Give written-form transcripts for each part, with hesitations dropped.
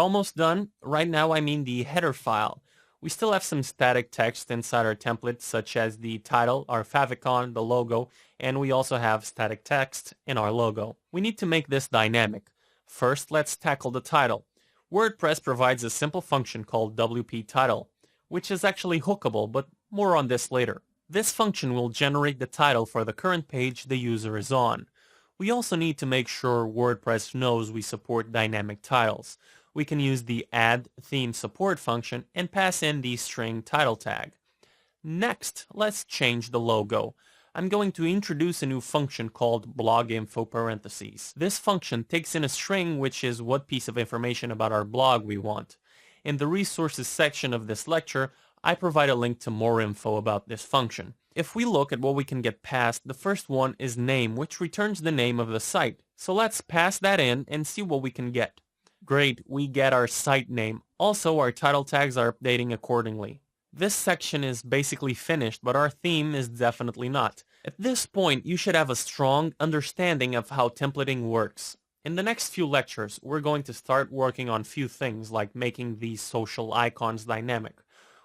almost done. Right now I mean the header file. We still have some static text inside our template, such as the title, our favicon, the logo, and we also have static text in our logo. We need to make this dynamic. First, let's tackle the title. WordPress provides a simple function called WP title, which is actually hookable, but more on this later. This function will generate the title for the current page the user is on. We also need to make sure WordPress knows we support dynamic titles. We can use the add theme support function and pass in the string title tag. Next, let's change the logo. I'm going to introduce a new function called blog info parentheses. This function takes in a string, which is what piece of information about our blog we want. In the resources section of this lecture, I provide a link to more info about this function. If we look at what we can get past, the first one is name, which returns the name of the site. So let's pass that in and see what we can get. Great, we get our site name. Also, our title tags are updating accordingly. This section is basically finished, but our theme is definitely not. At this point, you should have a strong understanding of how templating works. In the next few lectures, we're going to start working on few things like making these social icons dynamic.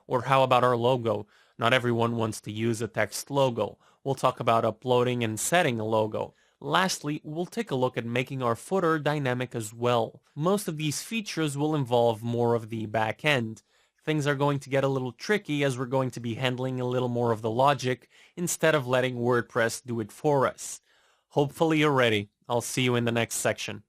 Or how about our logo? Not everyone wants to use a text logo. We'll talk about uploading and setting a logo. Lastly, we'll take a look at making our footer dynamic as well. Most of these features will involve more of the back end. Things are going to get a little tricky as we're going to be handling a little more of the logic instead of letting WordPress do it for us. Hopefully you're ready. I'll see you in the next section.